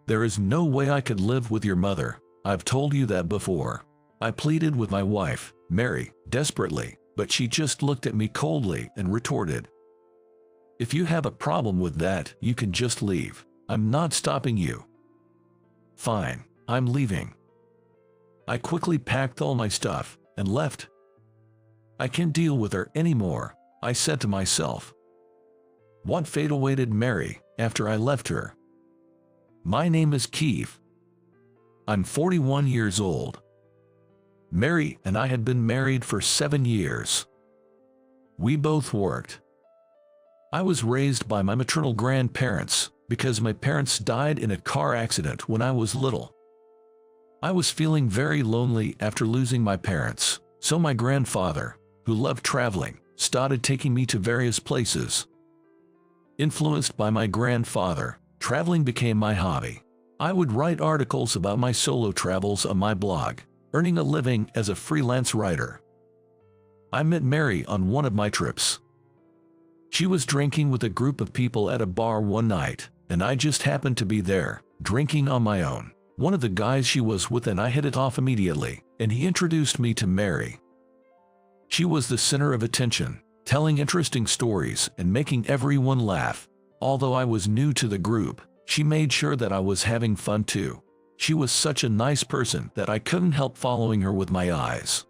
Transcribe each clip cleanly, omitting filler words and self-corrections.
There is no way I could live with your mother. I've told you that before. I pleaded with my wife, Mary, desperately, but she just looked at me coldly and retorted, "If you have a problem with that, you can just leave. I'm not stopping you." "Fine, I'm leaving." I quickly packed all my stuff and left. I can't deal with her anymore, I said to myself. What fate awaited Mary after I left her? My name is Keith. I'm 41 years old. Mary and I had been married for 7 years. We both worked. I was raised by my maternal grandparents because my parents died in a car accident when I was little. I was feeling very lonely after losing my parents, so my grandfather, who loved traveling, started taking me to various places. Influenced by my grandfather, traveling became my hobby. I would write articles about my solo travels on my blog, earning a living as a freelance writer. I met Mary on one of my trips. She was drinking with a group of people at a bar one night, and I just happened to be there, drinking on my own. One of the guys she was with and I hit it off immediately, and he introduced me to Mary. She was the center of attention, telling interesting stories and making everyone laugh. Although I was new to the group, she made sure that I was having fun too. She was such a nice person that I couldn't help following her with my eyes.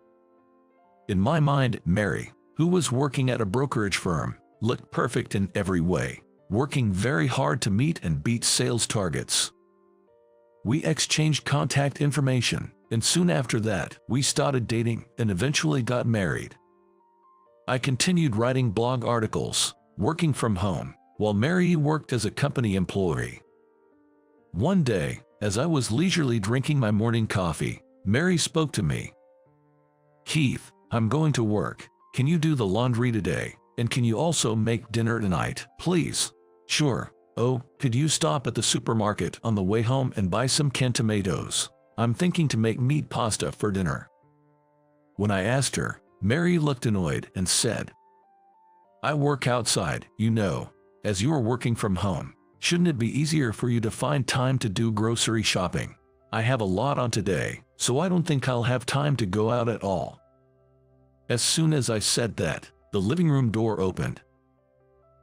In my mind, Mary, who was working at a brokerage firm, looked perfect in every way, working very hard to meet and beat sales targets. We exchanged contact information, and soon after that, we started dating and eventually got married. I continued writing blog articles, working from home, while Mary worked as a company employee. One day, as I was leisurely drinking my morning coffee, Mary spoke to me. "Keith, I'm going to work. Can you do the laundry today? And can you also make dinner tonight, please?" "Sure." "Oh, could you stop at the supermarket on the way home and buy some canned tomatoes? I'm thinking to make meat pasta for dinner." When I asked her, Mary looked annoyed and said, "I work outside, you know. As you're working from home, shouldn't it be easier for you to find time to do grocery shopping? I have a lot on today, so I don't think I'll have time to go out at all." As soon as I said that, the living room door opened.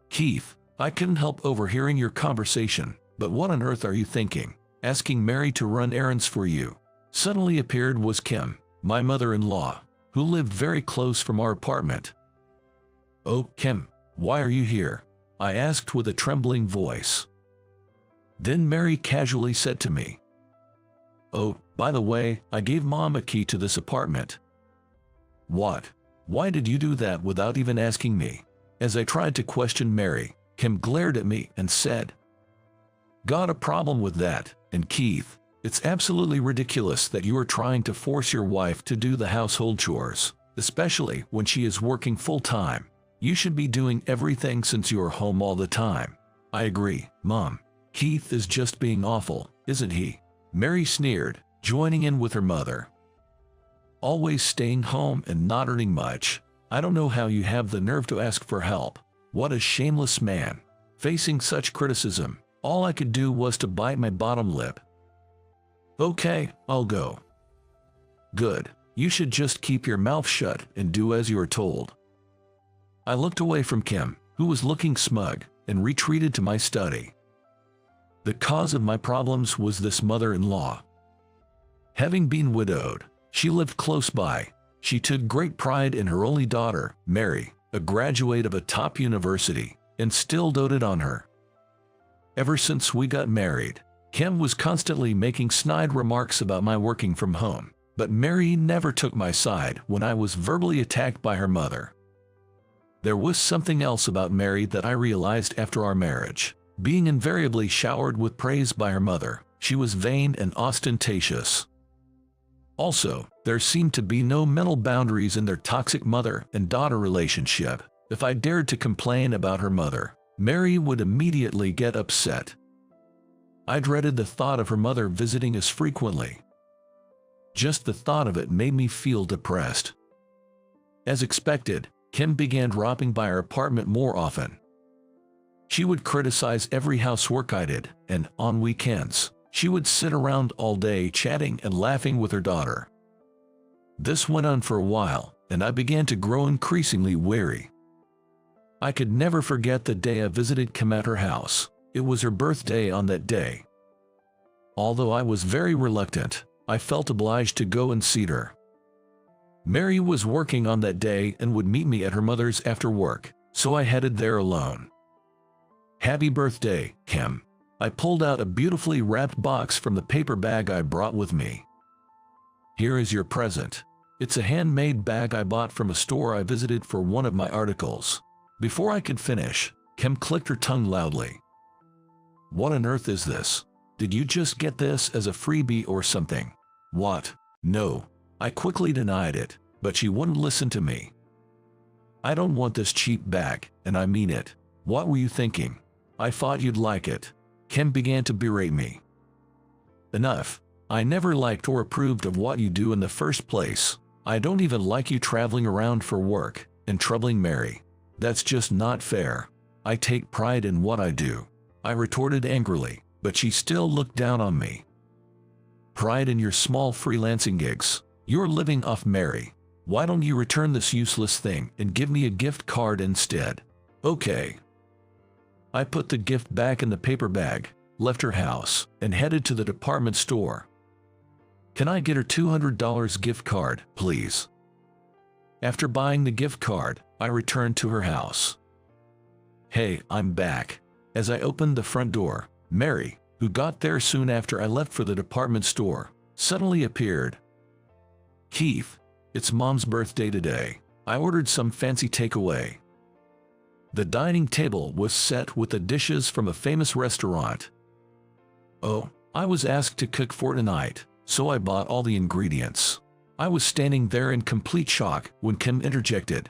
"Keith, I couldn't help overhearing your conversation, but what on earth are you thinking? Asking Mary to run errands for you?" Suddenly appeared was Kim, my mother-in-law, who lived very close from our apartment. "Oh, Kim, why are you here?" I asked with a trembling voice. Then Mary casually said to me, "Oh, by the way, I gave Mom a key to this apartment." "What? Why did you do that without even asking me?" As I tried to question Mary, Kim glared at me and said, "Got a problem with that, and Keith, it's absolutely ridiculous that you are trying to force your wife to do the household chores, especially when she is working full-time. You should be doing everything since you are home all the time." "I agree, Mom. Keith is just being awful, isn't he?" Mary sneered, joining in with her mother. "Always staying home and not earning much. I don't know how you have the nerve to ask for help. What a shameless man." Facing such criticism, all I could do was to bite my bottom lip. "Okay, I'll go." "Good. You should just keep your mouth shut and do as you are told." I looked away from Kim, who was looking smug, and retreated to my study. The cause of my problems was this mother-in-law. Having been widowed, she lived close by. She took great pride in her only daughter, Mary, a graduate of a top university, and still doted on her. Ever since we got married, Kim was constantly making snide remarks about my working from home, but Mary never took my side when I was verbally attacked by her mother. There was something else about Mary that I realized after our marriage. Being invariably showered with praise by her mother, she was vain and ostentatious. Also, there seemed to be no mental boundaries in their toxic mother and daughter relationship. If I dared to complain about her mother, Mary would immediately get upset. I dreaded the thought of her mother visiting us frequently. Just the thought of it made me feel depressed. As expected, Kim began dropping by our apartment more often. She would criticize every housework I did, and, on weekends, She would sit around all day chatting and laughing with her daughter. This went on for a while, and I began to grow increasingly wary. I could never forget the day I visited Kim at her house. It was her birthday on that day. Although I was very reluctant, I felt obliged to go and see her. Mary was working on that day and would meet me at her mother's after work, so I headed there alone. "Happy birthday, Kim." I pulled out a beautifully wrapped box from the paper bag I brought with me. "Here is your present. It's a handmade bag I bought from a store I visited for one of my articles." Before I could finish, Kim clicked her tongue loudly. "What on earth is this? Did you just get this as a freebie or something?" "What? No." I quickly denied it, but she wouldn't listen to me. "I don't want this cheap bag, and I mean it. What were you thinking? I thought you'd like it." Kim began to berate me. "Enough. I never liked or approved of what you do in the first place. I don't even like you traveling around for work and troubling Mary. That's just not fair. I take pride in what I do," I retorted angrily, but she still looked down on me. "Pride in your small freelancing gigs? You're living off Mary. Why don't you return this useless thing and give me a gift card instead?" "Okay." I put the gift back in the paper bag, left her house, and headed to the department store. "Can I get her $200 gift card, please?" After buying the gift card, I returned to her house. "Hey, I'm back." As I opened the front door, Mary, who got there soon after I left for the department store, suddenly appeared. "Keith, it's Mom's birthday today. I ordered some fancy takeaway." The dining table was set with the dishes from a famous restaurant. "Oh, I was asked to cook for tonight, so I bought all the ingredients." I was standing there in complete shock when Kim interjected.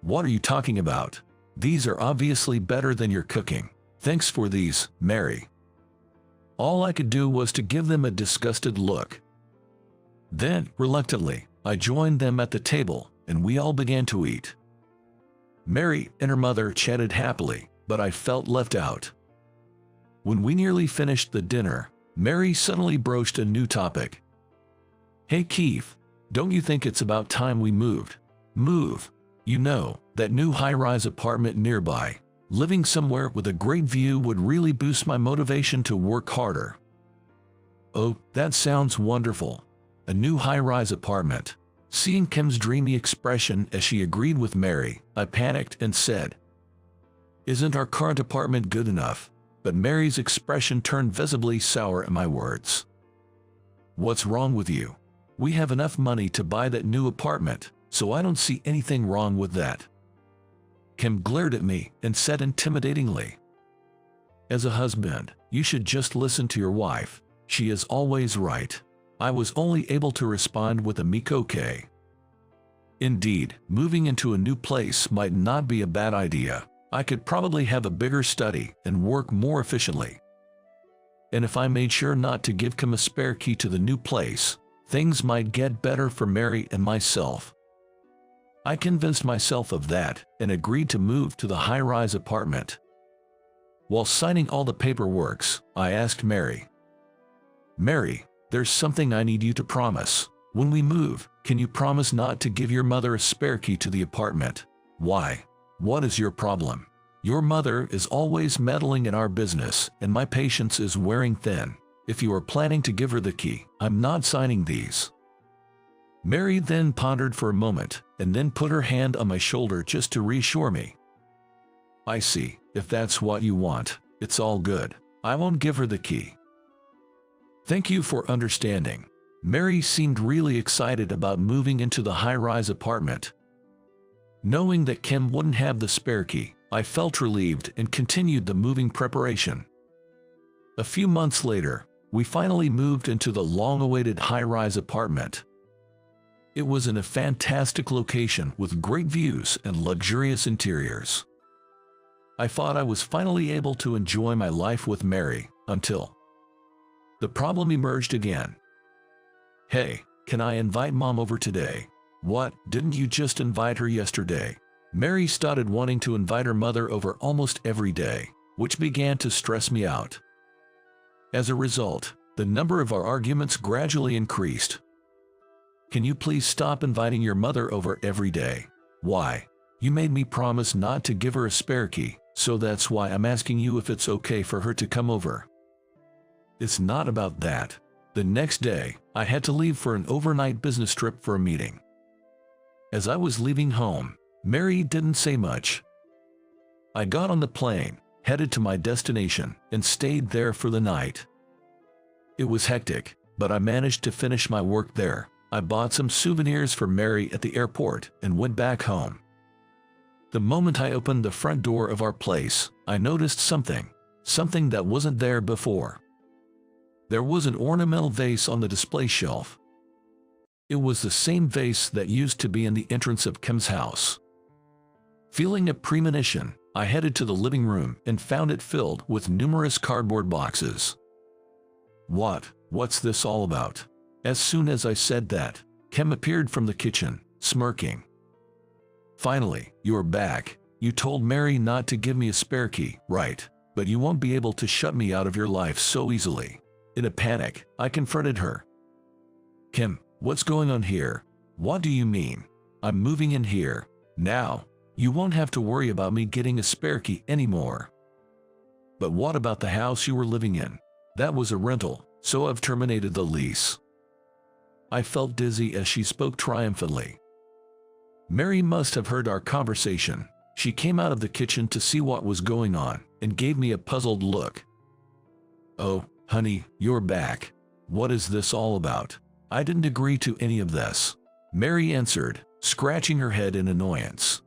"What are you talking about? These are obviously better than your cooking. Thanks for these, Mary." All I could do was to give them a disgusted look. Then, reluctantly, I joined them at the table, and we all began to eat. Mary and her mother chatted happily, but I felt left out. When we nearly finished the dinner, Mary suddenly broached a new topic. "Hey Keith, don't you think it's about time we moved?" "Move? You know, that new high-rise apartment nearby. Living somewhere with a great view would really boost my motivation to work harder." "Oh, that sounds wonderful. A new high-rise apartment." Seeing Kim's dreamy expression as she agreed with Mary, I panicked and said, "Isn't our current apartment good enough?" But Mary's expression turned visibly sour at my words. "What's wrong with you? We have enough money to buy that new apartment, so I don't see anything wrong with that." Kim glared at me and said intimidatingly, "As a husband, you should just listen to your wife. She is always right." I was only able to respond with a meek okay. Indeed, moving into a new place might not be a bad idea. I could probably have a bigger study and work more efficiently. And if I made sure not to give Kim a spare key to the new place, things might get better for Mary and myself. I convinced myself of that and agreed to move to the high-rise apartment. While signing all the paperwork, I asked Mary, "Mary, there's something I need you to promise. When we move, can you promise not to give your mother a spare key to the apartment?" "Why? What is your problem? Your mother is always meddling in our business, and my patience is wearing thin. If you are planning to give her the key, I'm not signing these." Mary then pondered for a moment, and then put her hand on my shoulder just to reassure me. "I see. If that's what you want, it's all good. I won't give her the key." "Thank you for understanding." Mary seemed really excited about moving into the high-rise apartment. Knowing that Kim wouldn't have the spare key, I felt relieved and continued the moving preparation. A few months later, we finally moved into the long-awaited high-rise apartment. It was in a fantastic location with great views and luxurious interiors. I thought I was finally able to enjoy my life with Mary, until the problem emerged again. "Hey, can I invite Mom over today?" "What, didn't you just invite her yesterday?" Mary started wanting to invite her mother over almost every day, which began to stress me out. As a result, the number of our arguments gradually increased. Can you please stop inviting your mother over every day? Why? You made me promise not to give her a spare key, so that's why I'm asking you if it's okay for her to come over. It's not about that. The next day, I had to leave for an overnight business trip for a meeting. As I was leaving home, Mary didn't say much. I got on the plane, headed to my destination, and stayed there for the night. It was hectic, but I managed to finish my work there. I bought some souvenirs for Mary at the airport and went back home. The moment I opened the front door of our place, I noticed something that wasn't there before. There was an ornamental vase on the display shelf. It was the same vase that used to be in the entrance of Kim's house. Feeling a premonition, I headed to the living room and found it filled with numerous cardboard boxes. What's this all about? As soon as I said that, Kim appeared from the kitchen, smirking. Finally, you're back. You told Mary not to give me a spare key, right? But you won't be able to shut me out of your life so easily. In a panic, I confronted her. Kim, what's going on here? What do you mean? I'm moving in here. Now, you won't have to worry about me getting a spare key anymore. But what about the house you were living in? That was a rental, so I've terminated the lease. I felt dizzy as she spoke triumphantly. Mary must have heard our conversation. She came out of the kitchen to see what was going on and gave me a puzzled look. Oh, honey, you're back. What is this all about? I didn't agree to any of this, Mary answered, scratching her head in annoyance.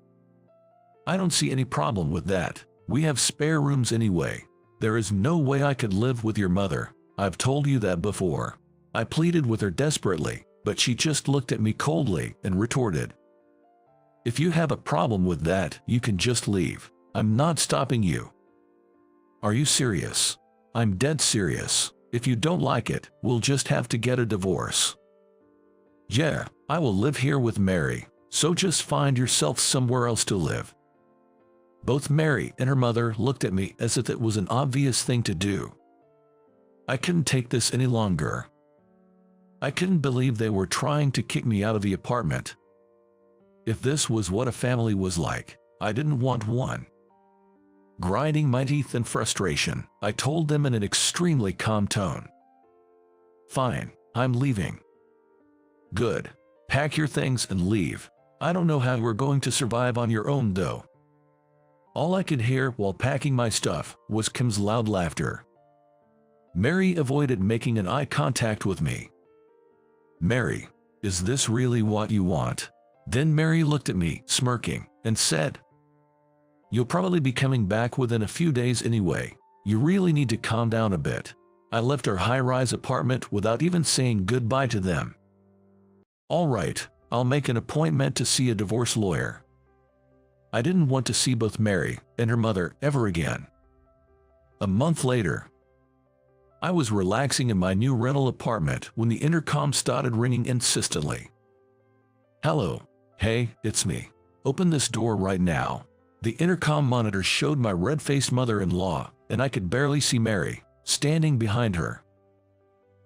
I don't see any problem with that. We have spare rooms anyway. There is no way I could live with your mother. I've told you that before. I pleaded with her desperately, but she just looked at me coldly and retorted, if you have a problem with that, you can just leave. I'm not stopping you. Are you serious? I'm dead serious. If you don't like it, we'll just have to get a divorce. Yeah, I will live here with Mary, so just find yourself somewhere else to live. Both Mary and her mother looked at me as if it was an obvious thing to do. I couldn't take this any longer. I couldn't believe they were trying to kick me out of the apartment. If this was what a family was like, I didn't want one. Grinding my teeth in frustration, I told them in an extremely calm tone. Fine, I'm leaving. Good. Pack your things and leave. I don't know how you're going to survive on your own though. All I could hear while packing my stuff was Kim's loud laughter. Mary avoided making an eye contact with me. Mary, is this really what you want? Then Mary looked at me, smirking, and said, you'll probably be coming back within a few days anyway. You really need to calm down a bit. I left our high-rise apartment without even saying goodbye to them. All right, I'll make an appointment to see a divorce lawyer. I didn't want to see both Mary and her mother ever again. A month later, I was relaxing in my new rental apartment when the intercom started ringing insistently. Hello. Hey, it's me. Open this door right now. The intercom monitor showed my red-faced mother-in-law, and I could barely see Mary, standing behind her.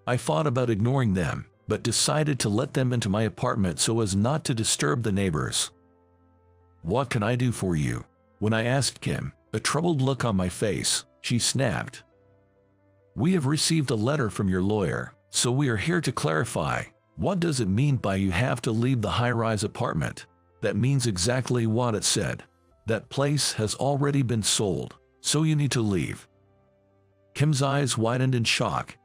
I thought about ignoring them, but decided to let them into my apartment so as not to disturb the neighbors. What can I do for you? When I asked Kim, a troubled look on my face, she snapped. We have received a letter from your lawyer, so we are here to clarify. What does it mean by you have to leave the high-rise apartment? That means exactly what it said. That place has already been sold, so you need to leave. Kim's eyes widened in shock.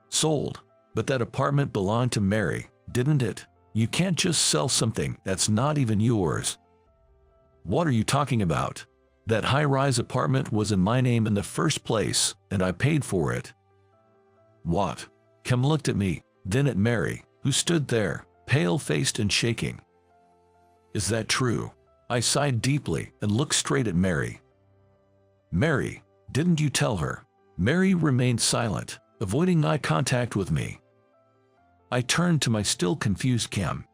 Sold? But that apartment belonged to Mary, didn't it? You can't just sell something that's not even yours. What are you talking about? That high-rise apartment was in my name in the first place, and I paid for it. What? Kim looked at me, then at Mary, who stood there, pale-faced and shaking. Is that true? I sighed deeply and looked straight at Mary. Mary, didn't you tell her? Mary remained silent, avoiding eye contact with me. I turned to my still confused Kim.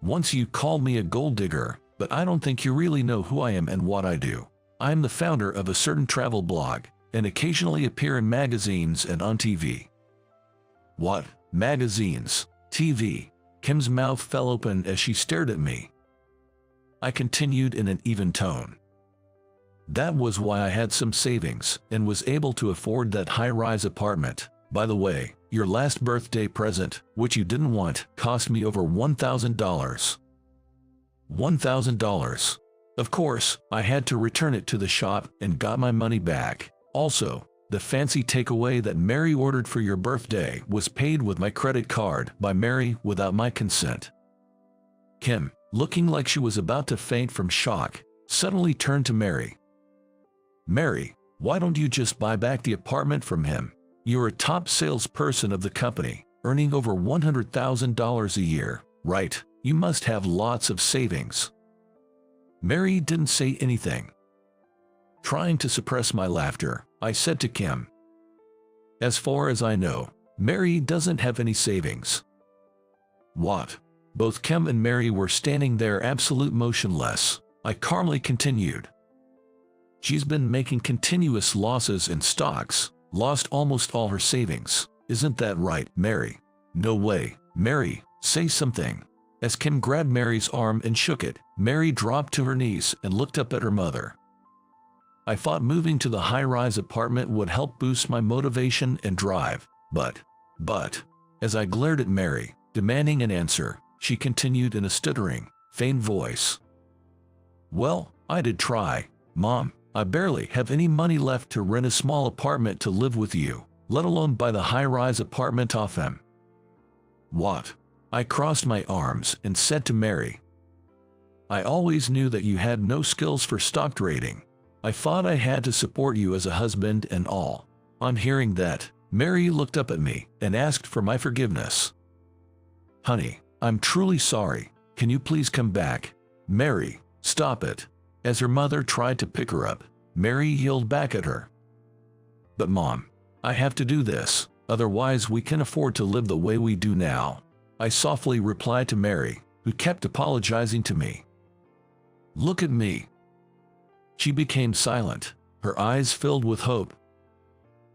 Once you called me a gold digger, but I don't think you really know who I am and what I do. I am the founder of a certain travel blog, and occasionally appear in magazines and on TV. What? Magazines? TV? Kim's mouth fell open as she stared at me. I continued in an even tone. That was why I had some savings and was able to afford that high-rise apartment. By the way, your last birthday present, which you didn't want, cost me over $1,000. $1,000. Of course, I had to return it to the shop and got my money back. Also, the fancy takeaway that Mary ordered for your birthday was paid with my credit card by Mary without my consent. Kim, looking like she was about to faint from shock, suddenly turned to Mary. Mary, why don't you just buy back the apartment from him? You're a top salesperson of the company, earning over $100,000 a year, right? You must have lots of savings. Mary didn't say anything. Trying to suppress my laughter, I said to Kim, as far as I know, Mary doesn't have any savings. What? Both Kim and Mary were standing there absolute motionless. I calmly continued. She's been making continuous losses in stocks, lost almost all her savings. Isn't that right, Mary? No way. Mary, say something. As Kim grabbed Mary's arm and shook it, Mary dropped to her knees and looked up at her mother. I thought moving to the high-rise apartment would help boost my motivation and drive, but, as I glared at Mary, demanding an answer, she continued in a stuttering, faint voice. Well, I did try, Mom. I barely have any money left to rent a small apartment to live with you, let alone buy the high-rise apartment off him. What? I crossed my arms and said to Mary, I always knew that you had no skills for stock trading. I thought I had to support you as a husband and all. On hearing that, Mary looked up at me and asked for my forgiveness. Honey, I'm truly sorry. Can you please come back? Mary, stop it. As her mother tried to pick her up, Mary yelled back at her. But Mom, I have to do this, otherwise we can't afford to live the way we do now. I softly replied to Mary, who kept apologizing to me. Look at me. She became silent, her eyes filled with hope.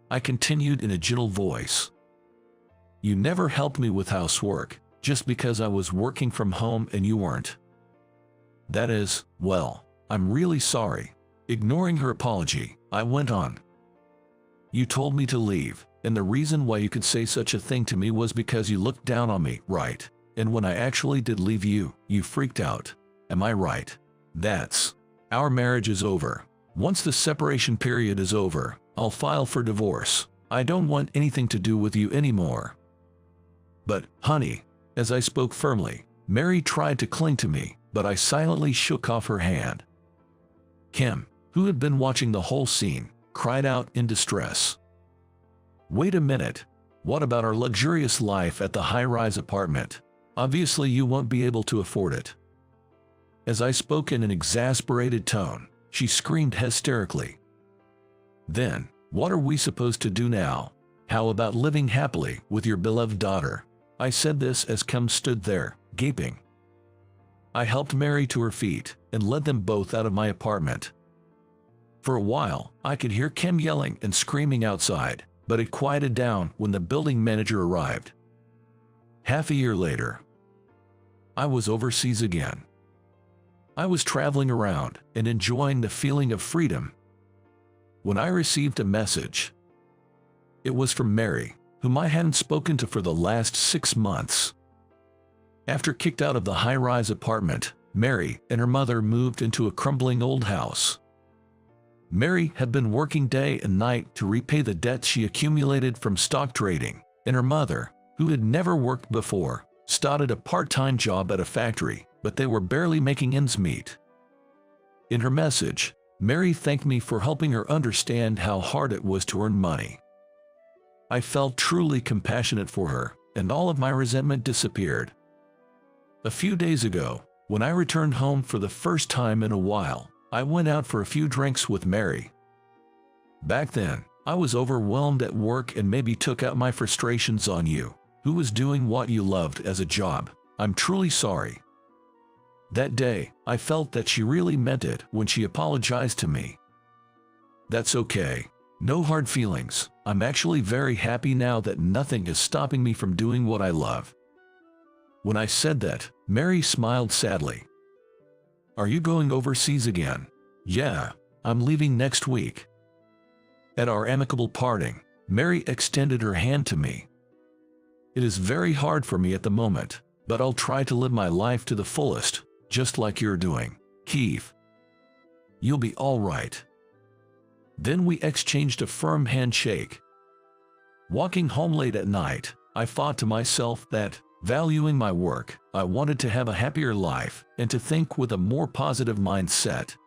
I continued in a gentle voice. You never helped me with housework, just because I was working from home and you weren't. That is, well, I'm really sorry. Ignoring her apology, I went on. You told me to leave, and the reason why you could say such a thing to me was because you looked down on me, right? And when I actually did leave you, you freaked out. Am I right? Our marriage is over. Once the separation period is over, I'll file for divorce. I don't want anything to do with you anymore. But, honey, as I spoke firmly, Mary tried to cling to me, but I silently shook off her hand. Kim, who had been watching the whole scene, cried out in distress. Wait a minute. What about our luxurious life at the high-rise apartment? Obviously you won't be able to afford it. As I spoke in an exasperated tone, she screamed hysterically. Then, what are we supposed to do now? How about living happily with your beloved daughter? I said this as Kim stood there, gaping. I helped Mary to her feet and led them both out of my apartment. For a while, I could hear Kim yelling and screaming outside, but it quieted down when the building manager arrived. Half a year later, I was overseas again. I was traveling around and enjoying the feeling of freedom when I received a message. It was from Mary, whom I hadn't spoken to for the last 6 months. After kicked out of the high-rise apartment, Mary and her mother moved into a crumbling old house. Mary had been working day and night to repay the debts she accumulated from stock trading, and her mother, who had never worked before, started a part-time job at a factory, but they were barely making ends meet. In her message, Mary thanked me for helping her understand how hard it was to earn money. I felt truly compassionate for her, and all of my resentment disappeared. A few days ago, when I returned home for the first time in a while, I went out for a few drinks with Mary. Back then, I was overwhelmed at work and maybe took out my frustrations on you, who was doing what you loved as a job. I'm truly sorry. That day, I felt that she really meant it when she apologized to me. That's okay. No hard feelings. I'm actually very happy now that nothing is stopping me from doing what I love." When I said that, Mary smiled sadly. "Are you going overseas again?" "Yeah, I'm leaving next week." At our amicable parting, Mary extended her hand to me. "It is very hard for me at the moment, but I'll try to live my life to the fullest, just like you're doing, Keith. You'll be all right." Then we exchanged a firm handshake. Walking home late at night, I thought to myself that, valuing my work, I wanted to have a happier life and to think with a more positive mindset.